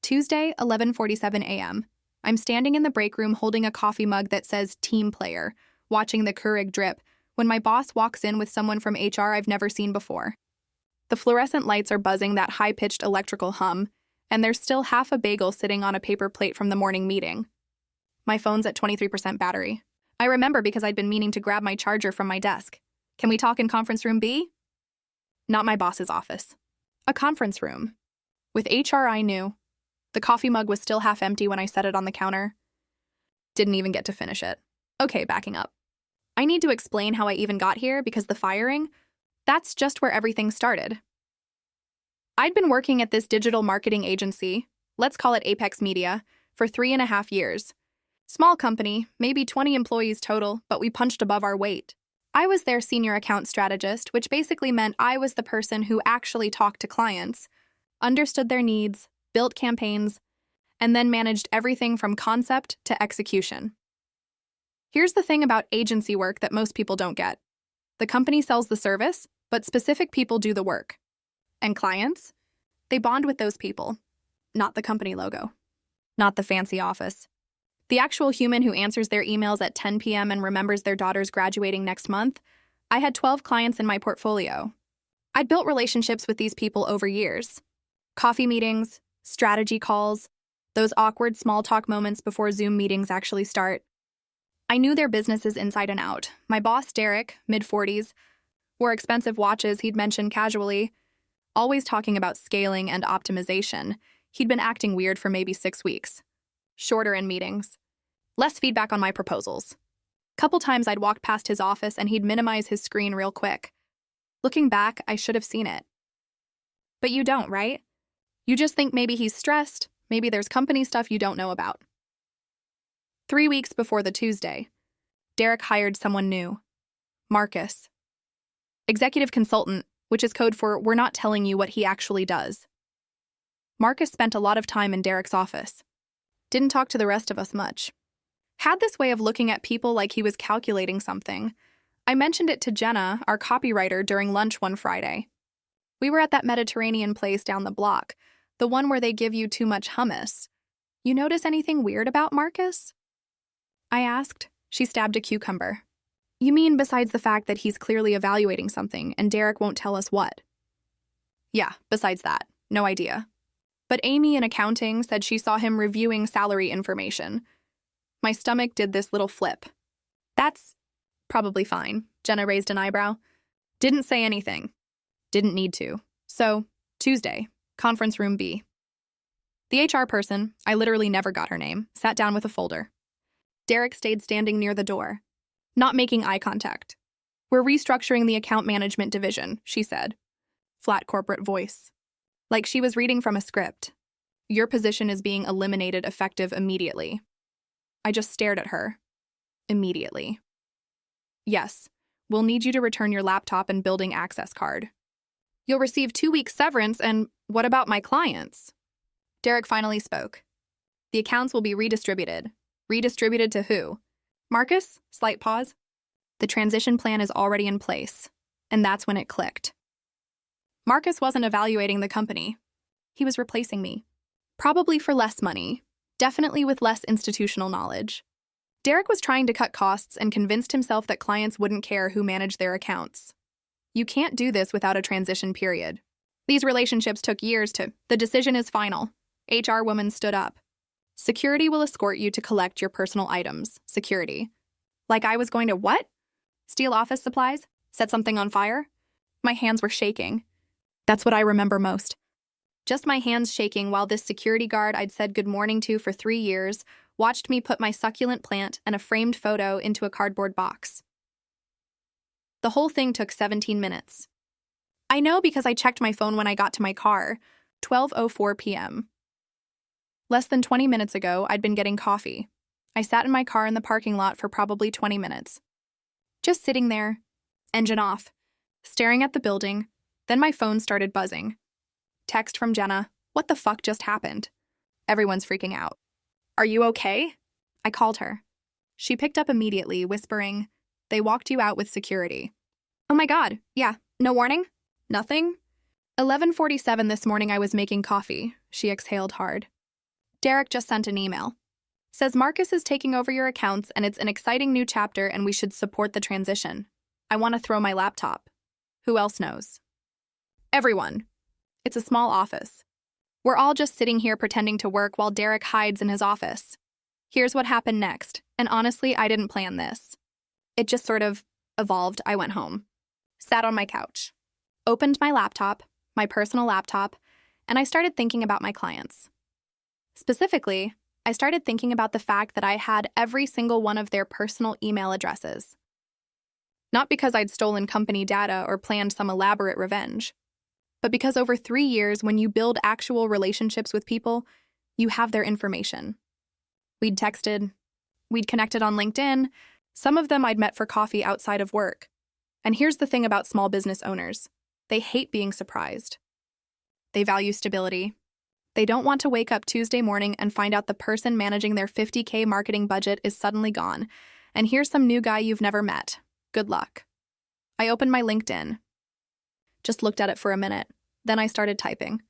Tuesday, 11:47 a.m. I'm standing in the break room holding a coffee mug that says Team Player, watching the Keurig drip, when my boss walks in with someone from HR I've never seen before. The fluorescent lights are buzzing that high-pitched electrical hum, and there's still half a bagel sitting on a paper plate from the morning meeting. My phone's at 23% battery. I remember because I'd been meaning to grab my charger from my desk. Can we talk in conference room B? Not my boss's office. A conference room. With HR I knew. The coffee mug was still half empty when I set it on the counter. Didn't even get to finish it. Okay, backing up. I need to explain how I even got here because the firing, that's just where everything started. I'd been working at this digital marketing agency, let's call it Apex Media, for 3.5 years. Small company, maybe 20 employees total, but we punched above our weight. I was their senior account strategist, which basically meant I was the person who actually talked to clients, understood their needs, built campaigns, and then managed everything from concept to execution. Here's the thing about agency work that most people don't get. The company sells the service, but specific people do the work. And clients? They bond with those people, not the company logo, not the fancy office. The actual human who answers their emails at 10 p.m. and remembers their daughter's graduating next month. I had 12 clients in my portfolio. I'd built relationships with these people over years. Coffee meetings, strategy calls, those awkward small talk moments before Zoom meetings actually start. I knew their businesses inside and out. My boss, Derek, mid-40s, wore expensive watches he'd mentioned casually, always talking about scaling and optimization. He'd been acting weird for maybe 6 weeks. Shorter in meetings. Less feedback on my proposals. Couple times I'd walked past his office and he'd minimize his screen real quick. Looking back, I should have seen it. But you don't, right? You just think maybe he's stressed, maybe there's company stuff you don't know about. 3 weeks before the Tuesday, Derek hired someone new. Marcus. Executive consultant, which is code for we're not telling you what he actually does. Marcus spent a lot of time in Derek's office. Didn't talk to the rest of us much. Had this way of looking at people like he was calculating something. I mentioned it to Jenna, our copywriter, during lunch one Friday. We were at that Mediterranean place down the block, the one where they give you too much hummus. You notice anything weird about Marcus? I asked. She stabbed a cucumber. You mean besides the fact that he's clearly evaluating something and Derek won't tell us what? Yeah, besides that. No idea. But Amy in accounting said she saw him reviewing salary information. My stomach did this little flip. That's probably fine. Jenna raised an eyebrow. Didn't say anything. Didn't need to. So, Tuesday, conference room B. The HR person, I literally never got her name, sat down with a folder. Derek stayed standing near the door, not making eye contact. We're restructuring the account management division, she said. Flat corporate voice. Like she was reading from a script. Your position is being eliminated effective immediately. I just stared at her. Immediately. Yes, we'll need you to return your laptop and building access card. You'll receive 2 weeks severance and what about my clients? Derek finally spoke. The accounts will be redistributed. Redistributed to who? Marcus? Slight pause. The transition plan is already in place. And that's when it clicked. Marcus wasn't evaluating the company. He was replacing me. Probably for less money. Definitely with less institutional knowledge. Derek was trying to cut costs and convinced himself that clients wouldn't care who managed their accounts. You can't do this without a transition period. These relationships took years to. The decision is final. HR woman stood up. Security will escort you to collect your personal items. Security. Like I was going to what? Steal office supplies? Set something on fire? My hands were shaking. That's what I remember most. Just my hands shaking while this security guard I'd said good morning to for 3 years watched me put my succulent plant and a framed photo into a cardboard box. The whole thing took 17 minutes. I know because I checked my phone when I got to my car, 12:04 p.m. Less than 20 minutes ago, I'd been getting coffee. I sat in my car in the parking lot for probably 20 minutes. Just sitting there, engine off, staring at the building. Then my phone started buzzing. Text from Jenna, what the fuck just happened? Everyone's freaking out. Are you okay? I called her. She picked up immediately, whispering, they walked you out with security. Oh my god, yeah, no warning? Nothing? 11:47 this morning I was making coffee. She exhaled hard. Derek just sent an email. Says Marcus is taking over your accounts and it's an exciting new chapter and we should support the transition. I want to throw my laptop. Who else knows? Everyone. It's a small office. We're all just sitting here pretending to work while Derek hides in his office. Here's what happened next, and honestly, I didn't plan this. It just sort of evolved. I went home, sat on my couch, opened my laptop, my personal laptop, and I started thinking about my clients. Specifically, I started thinking about the fact that I had every single one of their personal email addresses. Not because I'd stolen company data or planned some elaborate revenge, but because over 3 years, when you build actual relationships with people, you have their information. We'd texted, we'd connected on LinkedIn, some of them I'd met for coffee outside of work. And here's the thing about small business owners. They hate being surprised. They value stability. They don't want to wake up Tuesday morning and find out the person managing their $50K marketing budget is suddenly gone. And here's some new guy you've never met. Good luck. I opened my LinkedIn. Just looked at it for a minute. Then I started typing.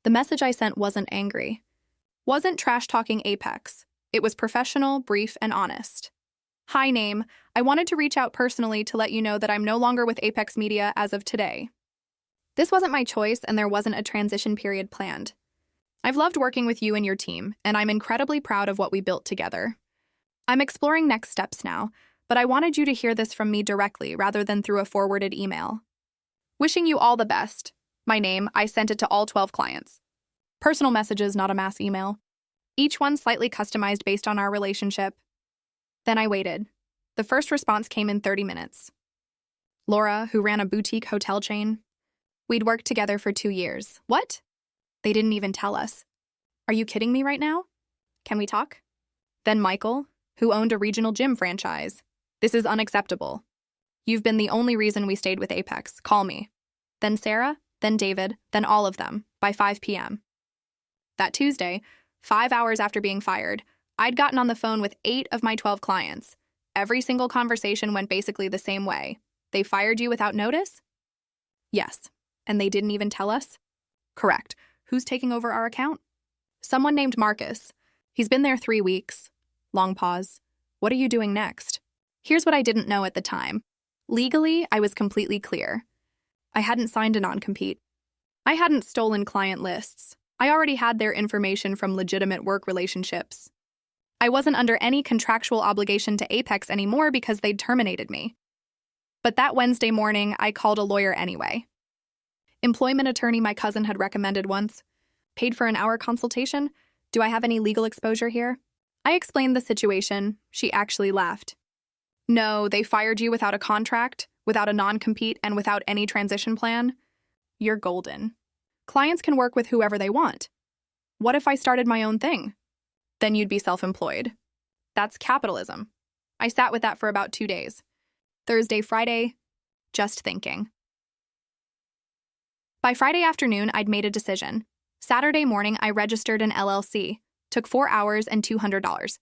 The message I sent wasn't angry. Wasn't trash-talking Apex. It was professional, brief, and honest. Hi, name. I wanted to reach out personally to let you know that I'm no longer with Apex Media as of today. This wasn't my choice, and there wasn't a transition period planned. I've loved working with you and your team, and I'm incredibly proud of what we built together. I'm exploring next steps now, but I wanted you to hear this from me directly rather than through a forwarded email. Wishing you all the best. My name, I sent it to all 12 clients. Personal messages, not a mass email. Each one slightly customized based on our relationship. Then I waited. The first response came in 30 minutes. Laura, who ran a boutique hotel chain. We'd worked together for 2 years. What? They didn't even tell us. Are you kidding me right now? Can we talk? Then Michael, who owned a regional gym franchise. This is unacceptable. You've been the only reason we stayed with Apex. Call me. Then Sarah, then David, then all of them, by 5 p.m. That Tuesday, 5 hours after being fired, I'd gotten on the phone with 8 of my 12 clients. Every single conversation went basically the same way. They fired you without notice? Yes. And they didn't even tell us? Correct. Who's taking over our account? Someone named Marcus. He's been there 3 weeks. Long pause. What are you doing next? Here's what I didn't know at the time. Legally, I was completely clear. I hadn't signed a non-compete. I hadn't stolen client lists. I already had their information from legitimate work relationships. I wasn't under any contractual obligation to Apex anymore because they'd terminated me. But that Wednesday morning, I called a lawyer anyway. Employment attorney my cousin had recommended once. Paid for an hour consultation. Do I have any legal exposure here? I explained the situation. She actually laughed. No, they fired you without a contract, without a non-compete, and without any transition plan. You're golden. Clients can work with whoever they want. What if I started my own thing? Then you'd be self-employed. That's capitalism. I sat with that for about 2 days. Thursday, Friday, just thinking. By Friday afternoon, I'd made a decision. Saturday morning, I registered an LLC. Took 4 hours and $200.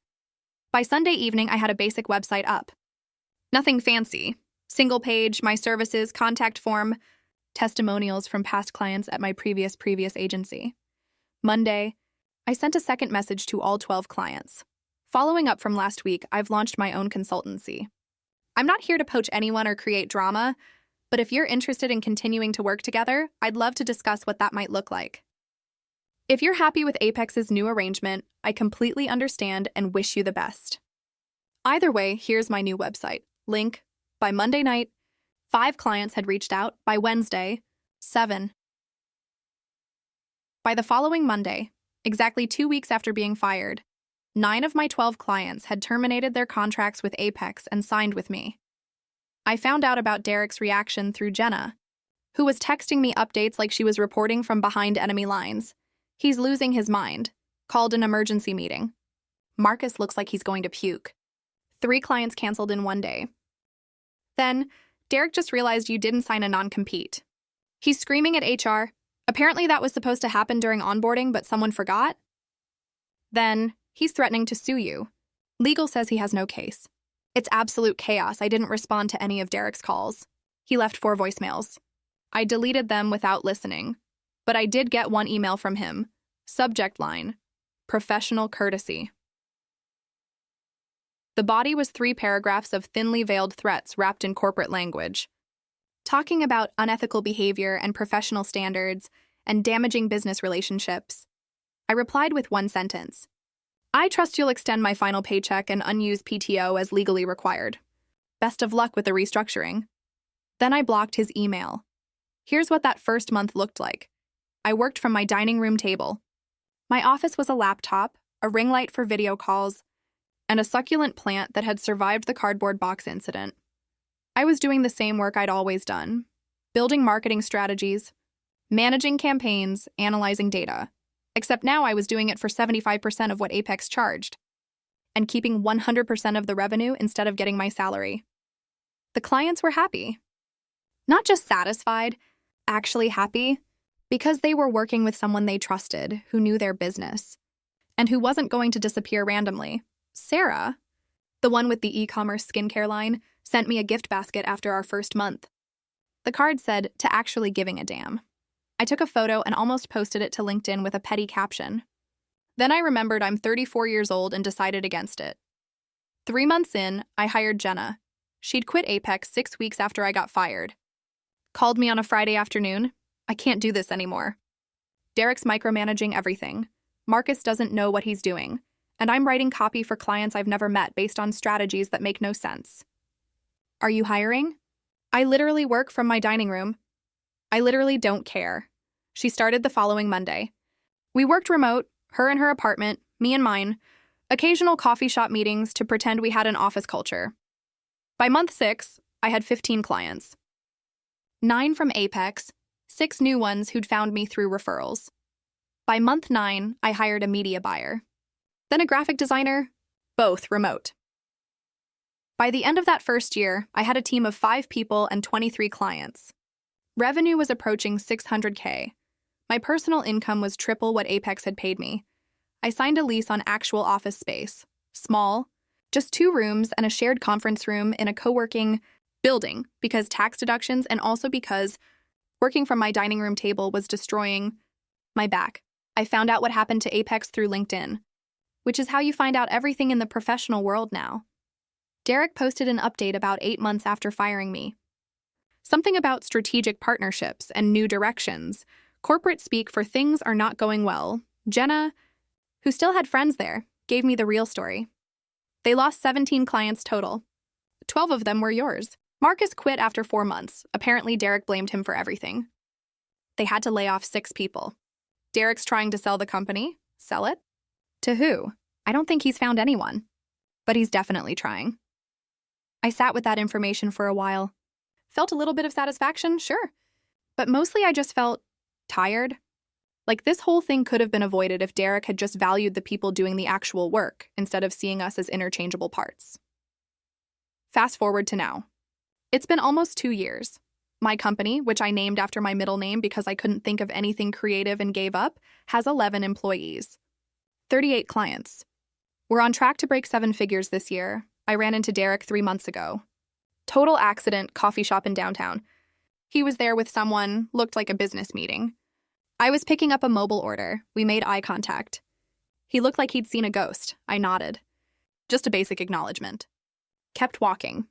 By Sunday evening, I had a basic website up. Nothing fancy. Single page, my services, contact form, testimonials from past clients at my previous agency. Monday, I sent a second message to all 12 clients. Following up from last week, I've launched my own consultancy. I'm not here to poach anyone or create drama, but if you're interested in continuing to work together, I'd love to discuss what that might look like. If you're happy with Apex's new arrangement, I completely understand and wish you the best. Either way, here's my new website. Link. By Monday night, 5 clients had reached out. By Wednesday, 7. By the following Monday, exactly 2 weeks after being fired, 9 of my 12 clients had terminated their contracts with Apex and signed with me. I found out about Derek's reaction through Jenna, who was texting me updates like she was reporting from behind enemy lines. He's losing his mind. Called an emergency meeting. Marcus looks like he's going to puke. 3 clients canceled in 1 day. Then, Derek just realized you didn't sign a non-compete. He's screaming at HR. Apparently that was supposed to happen during onboarding, but someone forgot. Then, he's threatening to sue you. Legal says he has no case. It's absolute chaos. I didn't respond to any of Derek's calls. He left 4 voicemails. I deleted them without listening. But I did get 1 email from him. Subject line: Professional courtesy. The body was 3 paragraphs of thinly veiled threats wrapped in corporate language, talking about unethical behavior and professional standards and damaging business relationships. I replied with 1 sentence. I trust you'll extend my final paycheck and unused PTO as legally required. Best of luck with the restructuring. Then I blocked his email. Here's what that first month looked like. I worked from my dining room table. My office was a laptop, a ring light for video calls, and a succulent plant that had survived the cardboard box incident. I was doing the same work I'd always done, building marketing strategies, managing campaigns, analyzing data. Except now I was doing it for 75% of what Apex charged, and keeping 100% of the revenue instead of getting my salary. The clients were happy. Not just satisfied, actually happy, because they were working with someone they trusted, who knew their business, and who wasn't going to disappear randomly. Sarah, the one with the e-commerce skincare line, sent me a gift basket after our first month. The card said, "To actually giving a damn." I took a photo and almost posted it to LinkedIn with a petty caption. Then I remembered I'm 34 years old and decided against it. 3 months in, I hired Jenna. She'd quit Apex 6 weeks after I got fired. Called me on a Friday afternoon. I can't do this anymore. Derek's micromanaging everything. Marcus doesn't know what he's doing. And I'm writing copy for clients I've never met based on strategies that make no sense. Are you hiring? I literally work from my dining room. I literally don't care. She started the following Monday. We worked remote, her in her apartment, me in mine, occasional coffee shop meetings to pretend we had an office culture. By month 6, I had 15 clients. 9 from Apex, 6 new ones who'd found me through referrals. By month 9, I hired a media buyer. Then a graphic designer, both remote. By the end of that first year, I had a team of 5 people and 23 clients. Revenue was approaching $600K. My personal income was triple what Apex had paid me. I signed a lease on actual office space. Small, just 2 rooms and a shared conference room in a co-working building because tax deductions and also because working from my dining room table was destroying my back. I found out what happened to Apex through LinkedIn, which is how you find out everything in the professional world now. Derek posted an update about 8 months after firing me. Something about strategic partnerships and new directions. Corporate speak for things are not going well. Jenna, who still had friends there, gave me the real story. They lost 17 clients total. 12 of them were yours. Marcus quit after 4 months. Apparently, Derek blamed him for everything. They had to lay off 6 people. Derek's trying to sell the company. Sell it? To who? I don't think he's found anyone. But he's definitely trying. I sat with that information for a while. Felt a little bit of satisfaction, sure. But mostly I just felt tired. Like this whole thing could have been avoided if Derek had just valued the people doing the actual work instead of seeing us as interchangeable parts. Fast forward to now. It's been almost 2 years. My company, which I named after my middle name because I couldn't think of anything creative and gave up, has 11 employees. 38 clients. We're on track to break 7 figures this year. I ran into Derek 3 months ago. Total accident, coffee shop in downtown. He was there with someone, looked like a business meeting. I was picking up a mobile order. We made eye contact. He looked like he'd seen a ghost. I nodded. Just a basic acknowledgement. Kept walking.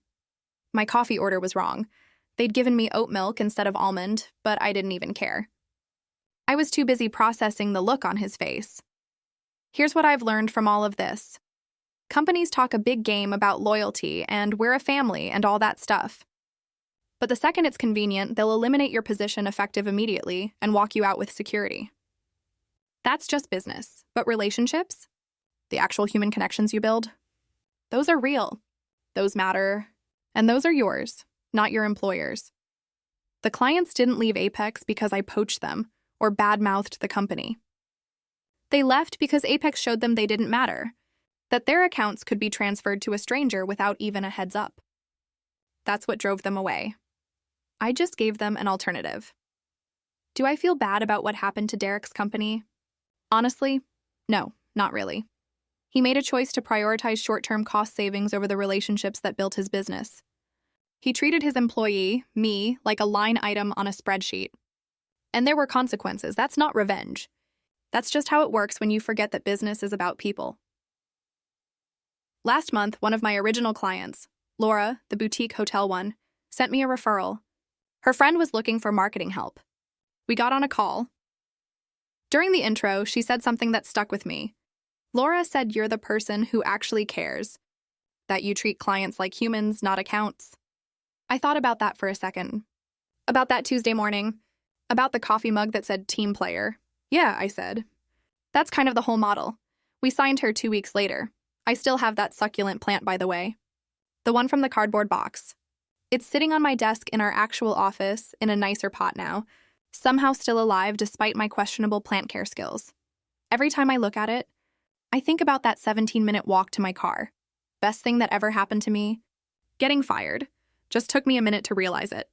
My coffee order was wrong. They'd given me oat milk instead of almond, but I didn't even care. I was too busy processing the look on his face. Here's what I've learned from all of this. Companies talk a big game about loyalty and we're a family and all that stuff. But the second it's convenient, they'll eliminate your position effective immediately and walk you out with security. That's just business. But relationships? The actual human connections you build? Those are real. Those matter. And those are yours, not your employer's. The clients didn't leave Apex because I poached them or bad-mouthed the company. They left because Apex showed them they didn't matter, that their accounts could be transferred to a stranger without even a heads up. That's what drove them away. I just gave them an alternative. Do I feel bad about what happened to Derek's company? Honestly, no, not really. He made a choice to prioritize short-term cost savings over the relationships that built his business. He treated his employee, me, like a line item on a spreadsheet. And there were consequences. That's not revenge. That's just how it works when you forget that business is about people. Last month, one of my original clients, Laura, the boutique hotel one, sent me a referral. Her friend was looking for marketing help. We got on a call. During the intro, she said something that stuck with me. Laura said you're the person who actually cares, that you treat clients like humans, not accounts. I thought about that for a second. About that Tuesday morning. About the coffee mug that said team player. Yeah, I said. That's kind of the whole model. We signed her 2 weeks later. I still have that succulent plant, by the way. The one from the cardboard box. It's sitting on my desk in our actual office in a nicer pot now, somehow still alive despite my questionable plant care skills. Every time I look at it, I think about that 17-minute walk to my car. Best thing that ever happened to me? Getting fired. Just took me a minute to realize it.